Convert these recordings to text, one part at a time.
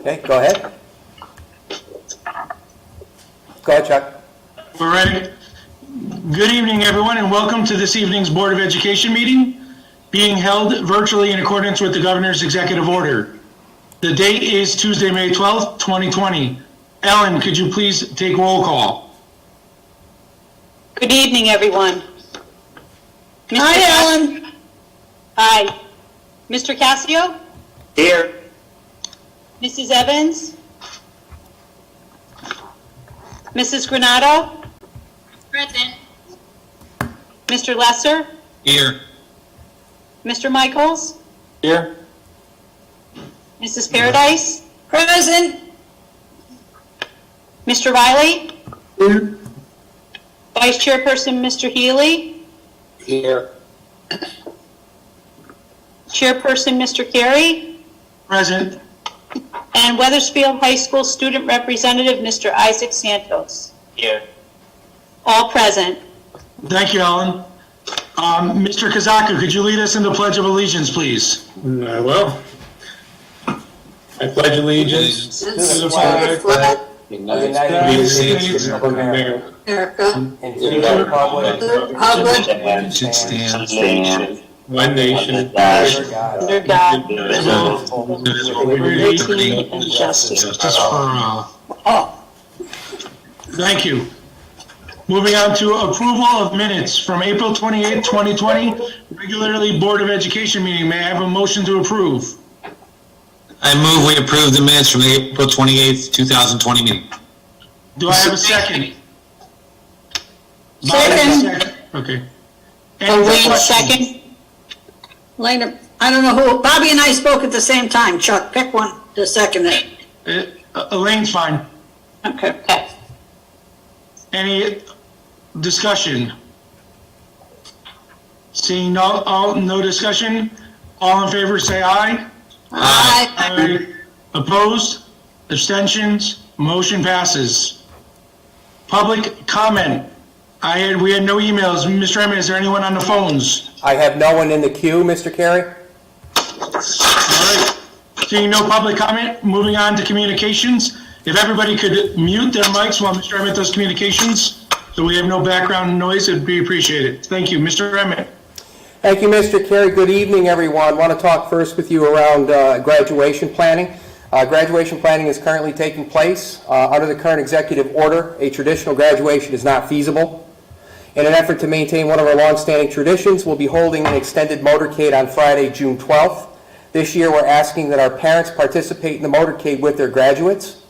Okay, go ahead. Go ahead, Chuck. All right. Good evening, everyone, and welcome to this evening's Board of Education meeting, being held virtually in accordance with the Governor's executive order. The date is Tuesday, May 12th, 2020. Ellen, could you please take roll call? Good evening, everyone. Hi, Ellen. Hi. Mr. Cassio? Here. Mrs. Evans? Mrs. Granado? Present. Mr. Lesser? Here. Mr. Michaels? Here. Mrs. Paradise? Present. Mr. Riley? Here. Vice Chairperson, Mr. Healy? Here. Chairperson, Mr. Carey? Present. And Weathersfield High School Student Representative, Mr. Isaac Santos. Here. All present. Thank you, Ellen. Mr. Kazaka, could you lead us in the Pledge of Allegiance, please? I will. I pledge allegiance to the flag flag of the United United States States of America, America. and to the republic Public. Should stand. one nation, under God, Under God, indivisible, with liberty and justice. Justice for all. Thank you. Moving on to approval of minutes from April 28th, 2020, regularly Board of Education meeting. May I have a motion to approve? I move we approve the minutes from the April 28th, 2020 meeting. Do I have a second? Second. Okay. Elaine, questions? second. Lena, I don't know who, Bobby and I spoke at the same time. Chuck, pick one to second it. Elaine's fine. Okay. Okay. Any discussion? Seeing no discussion, all in favor say aye. Aye. Aye. Opposed? Abstentions? Motion passes. Public comment. We had no emails. Mr. Emmett, is there anyone on the phones? I have no one in the queue, Mr. Carey. All right. Seeing no public comment, moving on to communications. If everybody could mute their mics while Mr. Emmett does communications, so we have no background noise, it'd be appreciated. Thank you. Mr. Emmett. Thank you, Mr. Carey. Good evening, everyone. I want to talk first with you around graduation planning. Graduation planning is currently taking place. Under the current executive order, a traditional graduation is not feasible. In an effort to maintain one of our long-standing traditions, we'll be holding an extended motorcade on Friday, June 12th. This year, we're asking that our parents participate in the motorcade with their graduates.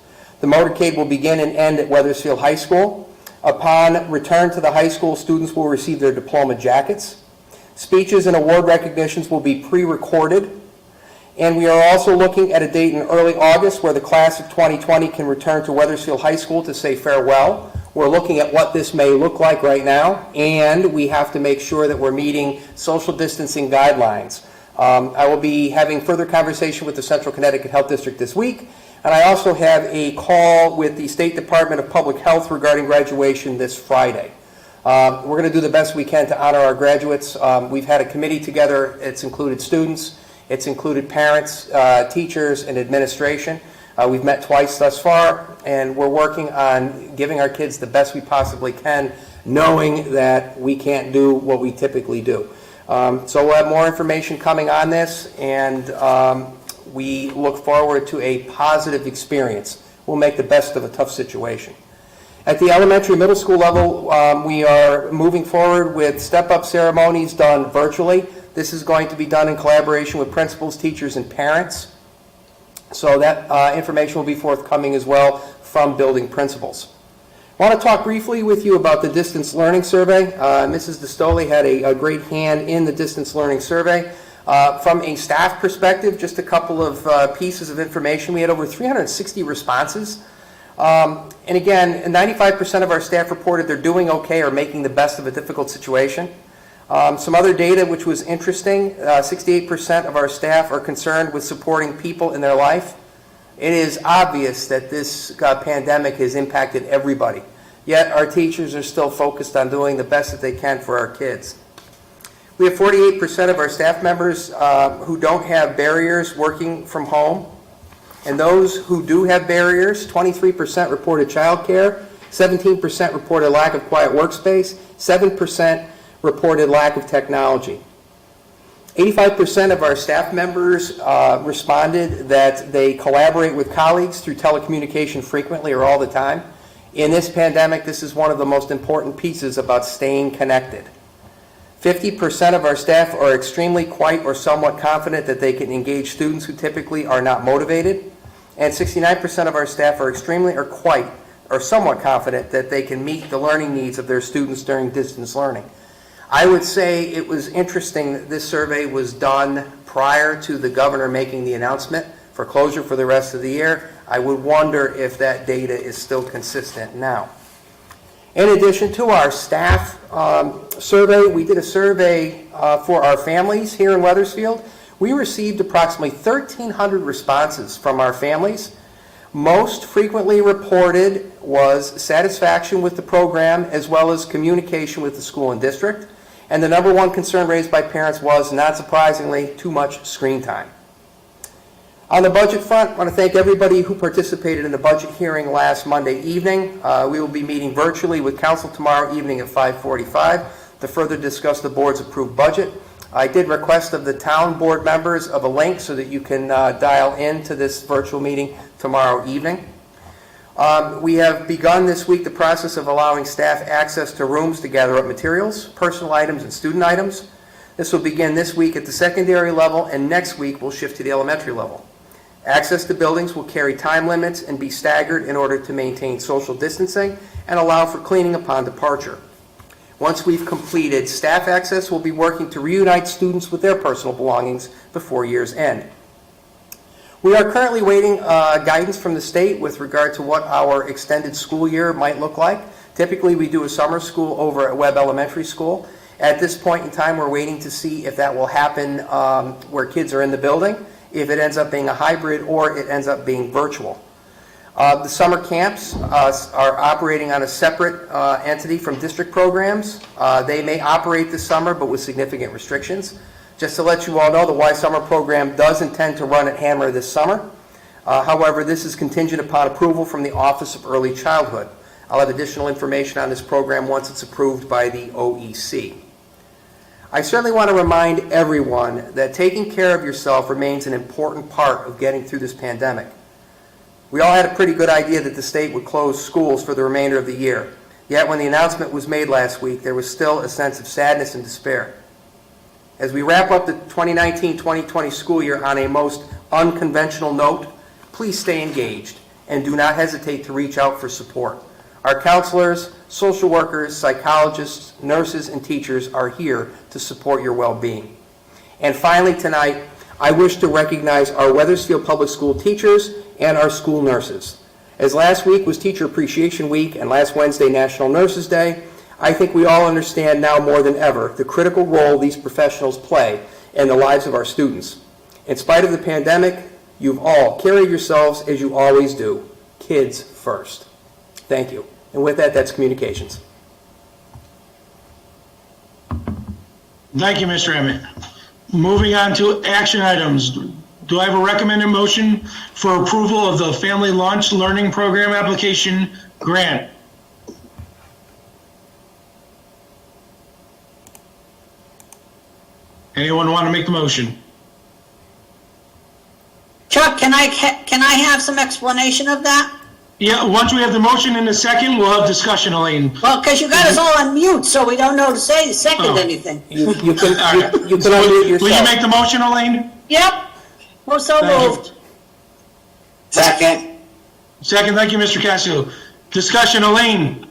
The motorcade will begin and end at Weathersfield High School. Upon return to the high school, students will receive their diploma jackets. Speeches and award recognitions will be pre-recorded. And we are also looking at a date in early August where the class of 2020 can return to Weathersfield High School to say farewell. We're looking at what this may look like right now, and we have to make sure that we're meeting social distancing guidelines. I will be having further conversation with the Central Connecticut Health District this week, and I also have a call with the State Department of Public Health regarding graduation this Friday. We're going to do the best we can to honor our graduates. We've had a committee together. It's included students, it's included parents, teachers, and administration. We've met twice thus far, and we're working on giving our kids the best we possibly can, knowing that we can't do what we typically do. So we'll have more information coming on this, and we look forward to a positive experience. We'll make the best of a tough situation. At the elementary middle school level, we are moving forward with step-up ceremonies done virtually. This is going to be done in collaboration with principals, teachers, and parents. So that information will be forthcoming as well from building principals. I want to talk briefly with you about the distance learning survey. Mrs. DeStoli had a great hand in the distance learning survey. From a staff perspective, just a couple of pieces of information. We had over 360 responses. And again, 95% of our staff reported they're doing okay or making the best of a difficult situation. Some other data which was interesting, 68% of our staff are concerned with supporting people in their life. It is obvious that this pandemic has impacted everybody, yet our teachers are still focused on doing the best that they can for our kids. We have 48% of our staff members who don't have barriers working from home. And those who do have barriers, 23% reported childcare, 17% reported lack of quiet workspace, 7% reported lack of technology. 85% of our staff members responded that they collaborate with colleagues through telecommunication frequently or all the time. In this pandemic, this is one of the most important pieces about staying connected. 50% of our staff are extremely quite or somewhat confident that they can engage students who typically are not motivated. And 69% of our staff are extremely or quite or somewhat confident that they can meet the learning needs of their students during distance learning. I would say it was interesting that this survey was done prior to the governor making the announcement for closure for the rest of the year. I would wonder if that data is still consistent now. In addition to our staff survey, we did a survey for our families here in Wethersfield. We received approximately 1,300 responses from our families. Most frequently reported was satisfaction with the program as well as communication with the school and district. And the number one concern raised by parents was, not surprisingly, too much screen time. On the budget front, I want to thank everybody who participated in the budget hearing last Monday evening. We will be meeting virtually with council tomorrow evening at 5:45 to further discuss the board's approved budget. I did request of the town board members of a link so that you can dial into this virtual meeting tomorrow evening. We have begun this week the process of allowing staff access to rooms to gather up materials, personal items, and student items. This will begin this week at the secondary level, and next week we'll shift to the elementary level. Access to buildings will carry time limits and be staggered in order to maintain social distancing and allow for cleaning upon departure. Once we've completed staff access, we'll be working to reunite students with their personal belongings before year's end. We are currently waiting guidance from the state with regard to what our extended school year might look like. Typically, we do a summer school over at Webb Elementary School. At this point in time, we're waiting to see if that will happen where kids are in the building, if it ends up being a hybrid or it ends up being virtual. The summer camps are operating on a separate entity from district programs. They may operate this summer, but with significant restrictions. Just to let you all know, the Y Summer program does intend to run at Hammer this summer. However, this is contingent upon approval from the Office of Early Childhood. I'll have additional information on this program once it's approved by the OEC. I certainly want to remind everyone that taking care of yourself remains an important part of getting through this pandemic. We all had a pretty good idea that the state would close schools for the remainder of the year. Yet when the announcement was made last week, there was still a sense of sadness and despair. As we wrap up the 2019-2020 school year on a most unconventional note, please stay engaged and do not hesitate to reach out for support. Our counselors, social workers, psychologists, nurses, and teachers are here to support your well-being. And finally tonight, I wish to recognize our Wethersfield Public School teachers and our school nurses. As last week was Teacher Appreciation Week and last Wednesday National Nurses Day, I think we all understand now more than ever the critical role these professionals play in the lives of our students. In spite of the pandemic, you've all carried yourselves as you always do, kids first. Thank you. And with that, that's communications. Thank you, Mr. Emmett. Moving on to action items. Do I have a recommended motion for approval of the Family Launch Learning Program application grant? Anyone want to make the motion? Chuck, can I have some explanation of that? Yeah, once we have the motion in a second, we'll have discussion, Elaine. Well, because you got us all on mute, so we don't know to say second Oh. anything. You can unmute Will you yourself. make the motion, Elaine? Yep, we're so Thank you. moved. Second. Second, thank you, Mr. Casio. Discussion, Elaine.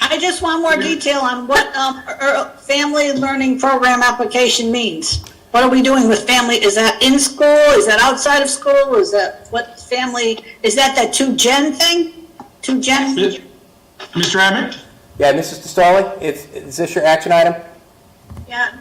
I just want more detail on what family learning program application means. What are we doing with family? Is that in school? Is that outside of school? Is that what family, is that 2-gen thing? 2-gen? Mr. Emmett? Yeah, Mrs. DeStoli, is this your action item? Yeah.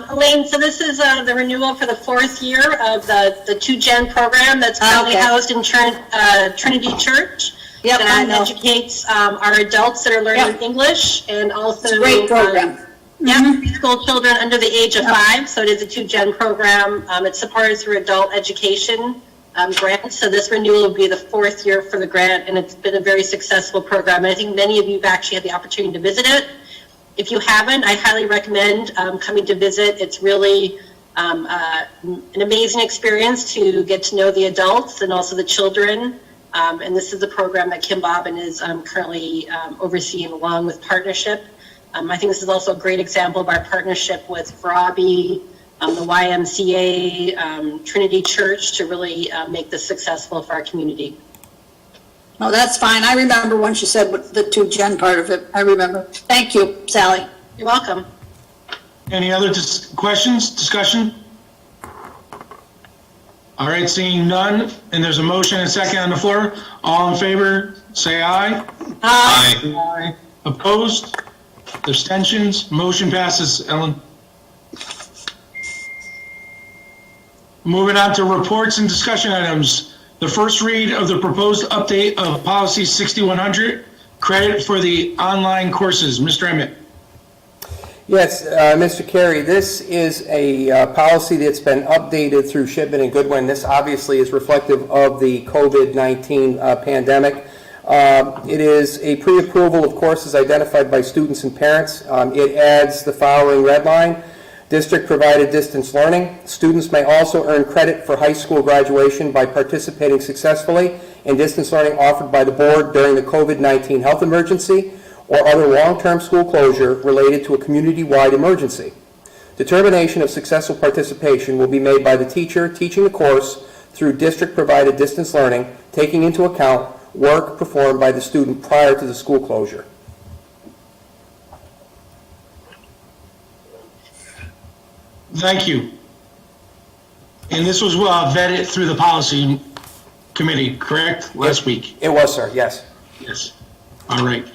Elaine, so this is the renewal for the 4th year of the 2-gen program that's currently Okay. housed in Trinity Church. Yep, I That know. educates our adults that are learning Yep. English and also It's a great program. preschool children under the age of 5. So it is a 2-gen program. It's supported through adult education grant. So this renewal will be the 4th year for the grant, and it's been a very successful program. I think many of you have actually had the opportunity to visit it. If you haven't, I highly recommend coming to visit. It's really an amazing experience to get to know the adults and also the children. And this is a program that Kim Bobbin is currently overseeing along with Partnership. I think this is also a great example of our partnership with Verabi, the YMCA, Trinity Church to really make this successful for our community. No, that's fine. I remember once you said the 2Gen part of it. I remember. Thank you, Sally. You're welcome. Any other questions, discussion? All right, seeing none, and there's a motion and a second on the floor. All in favor, say aye. Aye. Aye. Opposed? Abstentions? Motion passes, Ellen. Moving on to reports and discussion items. The first read of the proposed update of policy 6100, credit for the online courses. Mr. Emmett. Yes, Mr. Carey, this is a policy that's been updated through Shipman and Goodwin. This obviously is reflective of the COVID-19 pandemic. It is a pre-approval of courses identified by students and parents. It adds the following red line: district-provided distance learning. Students may also earn credit for high school graduation by participating successfully in distance learning offered by the board during the COVID-19 health emergency or other long-term school closure related to a community-wide emergency. Determination of successful participation will be made by the teacher teaching the course through district-provided distance learning, taking into account work performed by the student prior to the school closure. Thank you. And this was vetted through the policy committee, correct? Last week? It was, sir, yes. Yes. All right.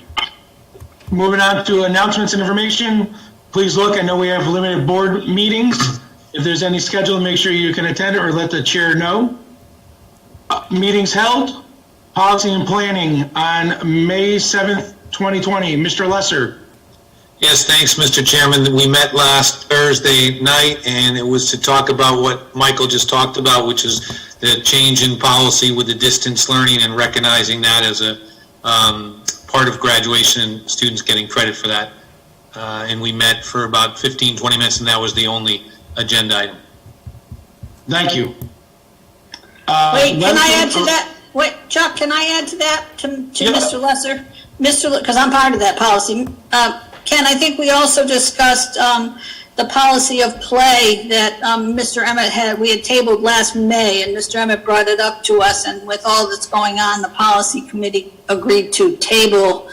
Moving on to announcements and information. Please look, I know we have limited board meetings. If there's any scheduled, make sure you can attend it or let the chair know. Meetings held, policy and planning on May 7th, 2020. Mr. Lesser. Yes, thanks, Mr. Chairman. We met last Thursday night, and it was to talk about what Michael just talked about, which is the change in policy with the distance learning and recognizing that as a part of graduation and students getting credit for that. And we met for about 15, 20 minutes, and that was the only agenda item. Thank you. Wait, can I add to that? Wait, Chuck, can I add to that, to Yeah. Mr. Lesser? Because I'm part of that policy. Ken, I think we also discussed the policy of play that Mr. Emmett we had tabled last May, and Mr. Emmett brought it up to us, and with all that's going on, the policy committee agreed to table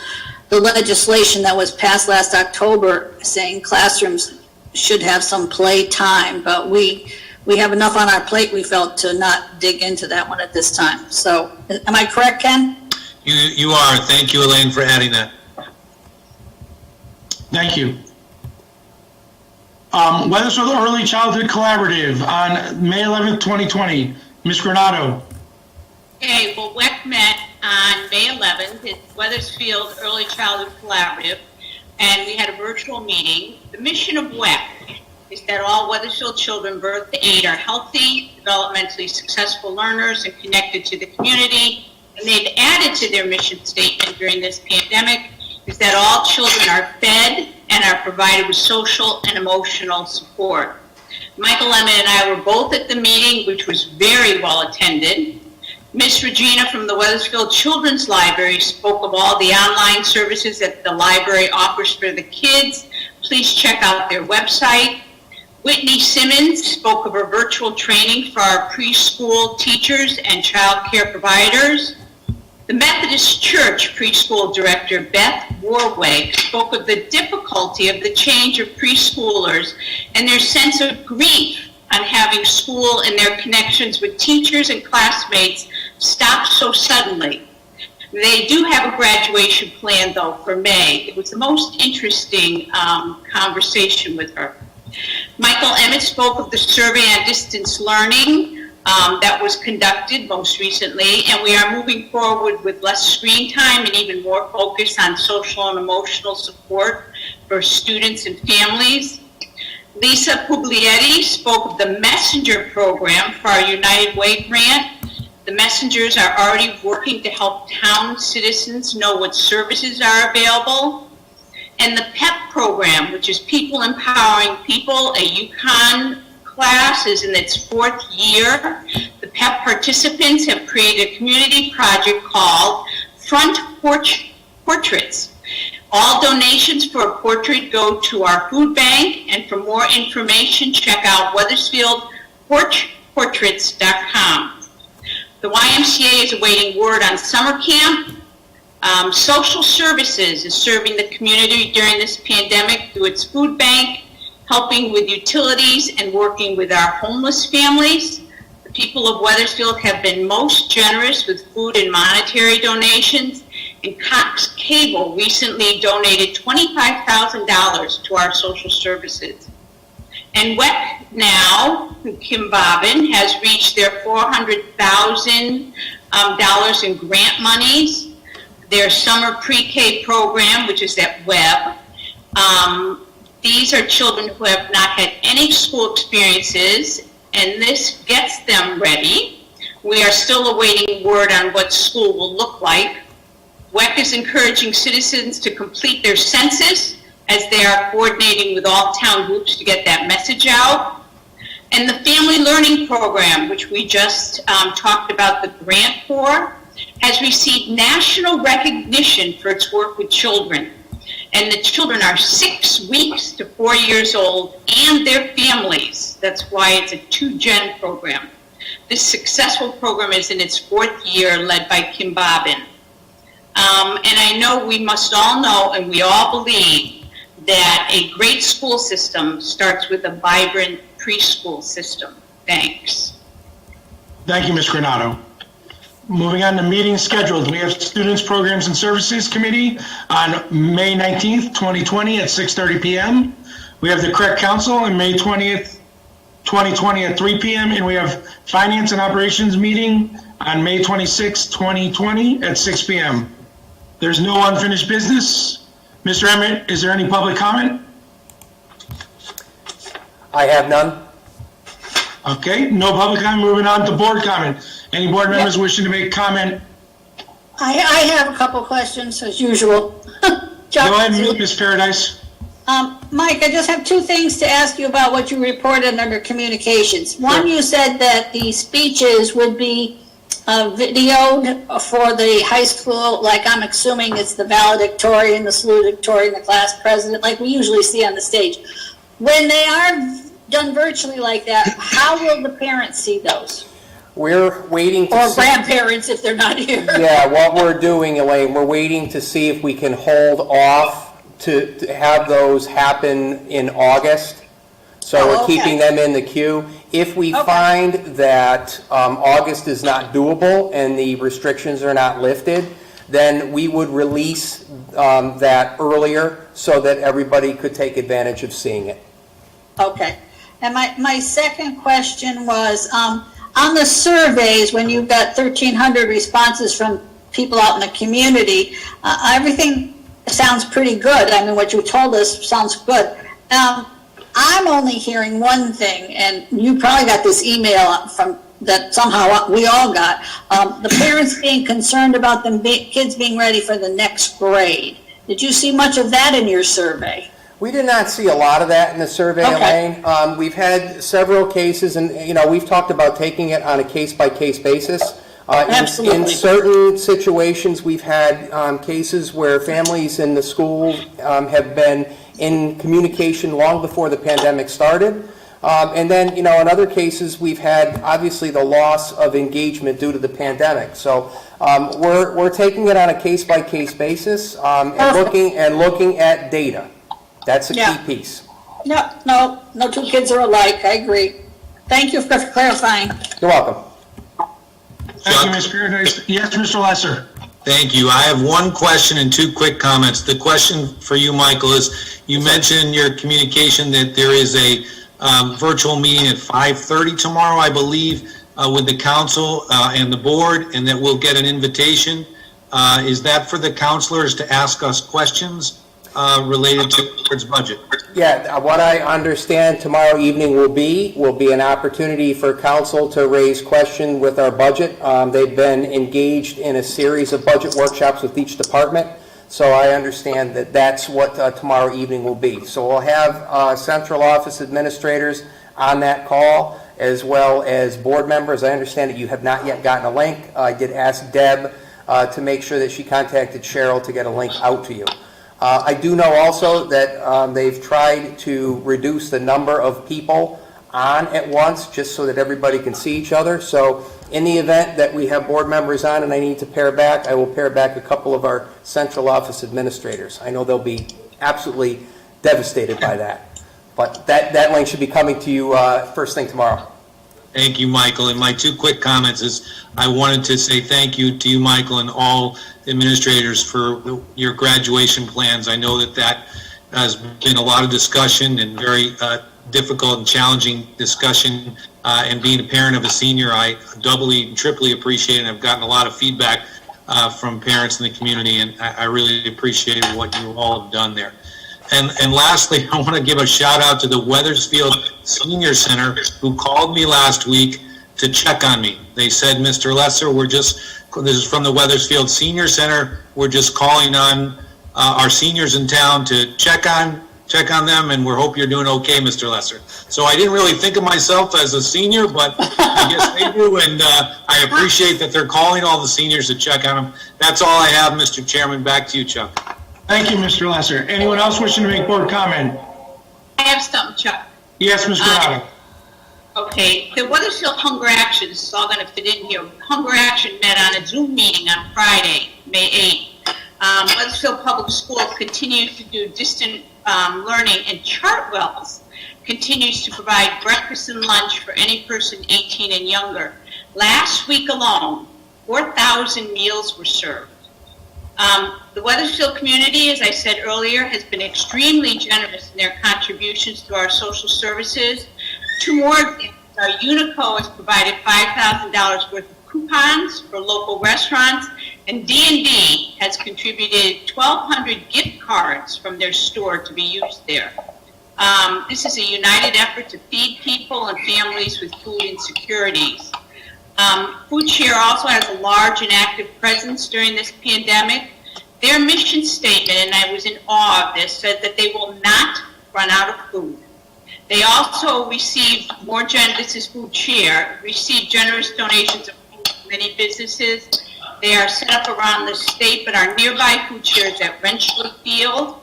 the legislation that was passed last October saying classrooms should have some play time, but we have enough on our plate, we felt, to not dig into that one at this time. So, am I correct, Ken? You are. Thank you, Elaine, for adding that. Thank you. Weathersfield Early Childhood Collaborative on May 11th, 2020. Ms. Granato. Okay, well, WEC met on May 11th. It's Weathersfield Early Childhood Collaborative, and we had a virtual meeting. The mission of WEC is that all Weathersfield children birth to 8 are healthy, developmentally successful learners and connected to the community. And they've added to their mission statement during this pandemic is that all children are fed and are provided with social and emotional support. Michael Emmett and I were both at the meeting, which was very well attended. Miss Regina from the Weathersfield Children's Library spoke of all the online services that the library offers for the kids. Please check out their website. Whitney Simmons spoke of her virtual training for our preschool teachers and child care providers. The Methodist Church preschool director, Beth Warweg, spoke of the difficulty of the change of preschoolers and their sense of grief on having school and their connections with teachers and classmates stop so suddenly. They do have a graduation plan, though, for May. It was the most interesting conversation with her. Michael Emmett spoke of the survey on distance learning that was conducted most recently, and we are moving forward with less screen time and even more focus on social and emotional support for students and families. Lisa Puglietti spoke of the Messenger program for our United Way grant The messengers are already working to help town citizens know what services are available. And the PEP program, which is People Empowering People, a Yukon class, is in its 4th year. The PEP participants have created a community project called Front Porch Portraits. All donations for a portrait go to our food bank, and for more information, check out WeathersfieldPorchPortraits.com. The YMCA is awaiting word on summer camp. Social Services is serving the community during this pandemic through its food bank, helping with utilities and working with our homeless families. The people of Weathersfield have been most generous with food and monetary donations, and Cox Cable recently donated $25,000 to our social services. And WEC now, Kim Bobbin, has reached their $400,000 in grant monies. Their summer pre-K program, which is at Webb. These are children who have not had any school experiences, and this gets them ready. We are still awaiting word on what school will look like. WEC is encouraging citizens to complete their census as they are coordinating with all town groups to get that message out. And the Family Learning Program, which we just talked about the grant for, has received national recognition for its work with children. And the children are 6 weeks to 4 years old and their families. That's why it's a 2-gen program. This successful program is in its 4th year, led by Kim Bobbin. And I know we must all know, and we all believe, that a great school system starts with a vibrant preschool system. Thanks. Thank you, Ms. Granato. Moving on to meetings scheduled. We have Students, Programs, and Services Committee on May 19th, 2020 at 6:30 p.m. We have the Correct Council on May 20th, 2020 at 3 p.m. And we have Finance and Operations meeting on May 26th, 2020 at 6 p.m. There's no unfinished business. Mr. Emmett, is there any public comment? I have none. Okay, no public comment. Moving on to board comment. Any board members wishing to make comment? I have a couple questions, as usual. Go ahead, Ms. Paradise. Mike, I just have 2 things to ask you about what you reported under communications. One, you said that the speeches would be videoed for the high school, like I'm assuming it's the valedictorian, the salutatorian, the class president, like we usually see on the stage. When they are done virtually like that, how will the parents see those? We're waiting to Or see. grandparents if they're not here? Yeah, what we're doing, Elaine, we're waiting to see if we can hold off to have those happen in August. So Oh, we're okay. keeping them in the queue. If we Okay. find that August is not doable and the restrictions are not lifted, then we would release that earlier so that everybody could take advantage of seeing it. Okay. And my second question was, on the surveys, when you've got 1,300 responses from people out in the community, everything sounds pretty good. I mean, what you told us sounds good. I'm only hearing one thing, and you probably got this email from that somehow we all got. The parents being concerned about them kids being ready for the next grade. Did you see much of that in your survey? We did not see a lot of that in the survey, Okay. Elaine. We've had several cases, and, we've talked about taking it on a case-by-case basis. Absolutely. In certain situations, we've had cases where families in the school have been in communication long before the pandemic started. And then, in other cases, we've had, obviously, the loss of engagement due to the pandemic. So we're taking it on a case-by-case basis and looking at data. That's a key Yeah. piece. No 2 kids are alike. I agree. Thank you for clarifying. You're welcome. Thank you, Ms. Paradise. Yes, Mr. Lesser. Thank you. I have one question and 2 quick comments. The question for you, Michael, is you mentioned in your communication that there is a virtual meeting at 5:30 tomorrow, I believe, with the council and the board, and that we'll get an invitation. Is that for the counselors to ask us questions? related towards budget. Yeah, what I understand tomorrow evening will be an opportunity for council to raise question with our budget. They've been engaged in a series of budget workshops with each department, so I understand that that's what tomorrow evening will be. So we'll have central office administrators on that call, as well as board members. I understand that you have not yet gotten a link. I did ask Deb to make sure that she contacted Cheryl to get a link out to you. I do know also that they've tried to reduce the number of people on at once, just so that everybody can see each other. So in the event that we have board members on and I need to pair back, I will pair back a couple of our central office administrators. I know they'll be absolutely devastated by that. But that link should be coming to you first thing tomorrow. Thank you, Michael. And my two quick comments is I wanted to say thank you to you, Michael, and all administrators for your graduation plans. I know that has been a lot of discussion and very difficult and challenging discussion. And being a parent of a senior, I doubly and triply appreciate it. I've gotten a lot of feedback from parents in the community, and I really appreciate what you all have done there. And lastly, I want to give a shout out to the Weathersfield Senior Center, who called me last week to check on me. They said, Mr. Lesser, this is from the Weathersfield Senior Center, we're just calling on our seniors in town to check on them, and we hope you're doing okay, Mr. Lesser. So I didn't really think of myself as a senior, but I guess they do, and I appreciate that they're calling all the seniors to check on them. That's all I have, Mr. Chairman. Back to you, Chuck. Thank you, Mr. Lesser. Anyone else wishing to make board comment? I have something, Chuck. Yes, Ms. Granado. Okay, the Weathersfield Hunger Action, this is all going to fit in here. Hunger Action met on a Zoom meeting on Friday, May 8th. Weathersfield Public Schools continues to do distant learning, and Chartwells continues to provide breakfast and lunch for any person 18 and younger. Last week alone, 4,000 meals were served. The Weathersfield community, as I said earlier, has been extremely generous in their contributions to our social services. Two more examples. Our Unico has provided $5,000 worth of coupons for local restaurants, and D&D has contributed 1,200 gift cards from their store to be used there. This is a united effort to feed people and families with food insecurities. Food Share also has a large and active presence during this pandemic. Their mission statement, and I was in awe of this, said that they will not run out of food. They also received this is Food Share, received generous donations of food from many businesses. They are set up around the state, but our nearby Food Share is at Wrenchler Field.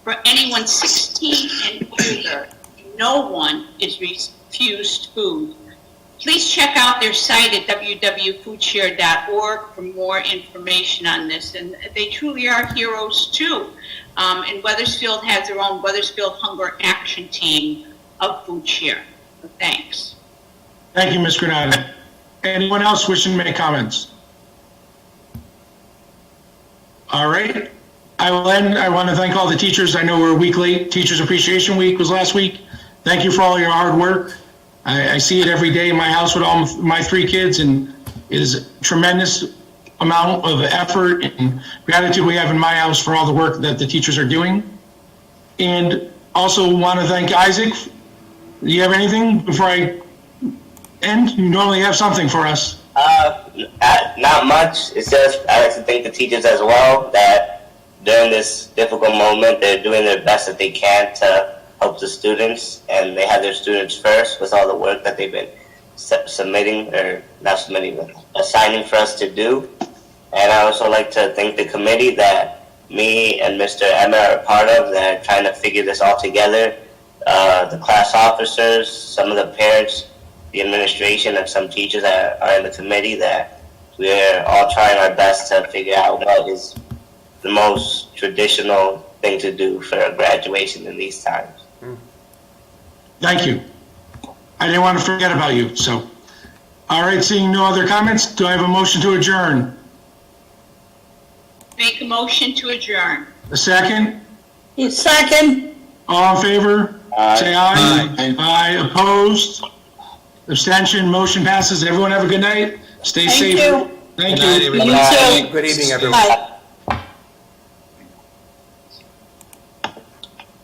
For anyone 16 and older, no one is refused food. Please check out their site at www.foodshare.org for more information on this. And they truly are heroes too. And Weathersfield has their own Weathersfield Hunger Action Team of Food Share. So thanks. Thank you, Ms. Granado. Anyone else wishing to make comments? All right. I will end. I want to thank all the teachers. I know we're a week late. Teachers Appreciation Week was last week. Thank you for all your hard work. I see it every day in my house with all my 3 kids, and it is a tremendous amount of effort and gratitude we have in my house for all the work that the teachers are doing. And also want to thank Isaac. Do you have anything before I end? You normally have something for us. Not much. It's just I like to thank the teachers as well that during this difficult moment, they're doing their best that they can to help the students, and they have their students first with all the work that they've been assigning for us to do. And I also like to thank the committee that me and Mr. Emmett are a part of that are trying to figure this all together. The class officers, some of the parents, the administration, and some teachers that are in the committee, that we're all trying our best to figure out what is the most traditional thing to do for a graduation in these times. Thank you. I didn't want to forget about you, so. All right, seeing no other comments, do I have a motion to adjourn? Make a motion to adjourn. A second? Second. All in favor? Aye. Say aye. Aye. Opposed? Abstention? Motion passes. Everyone have a good night. Stay Thank safe. you. Thank Good night, you. everybody. You too. Good evening, everyone. Bye.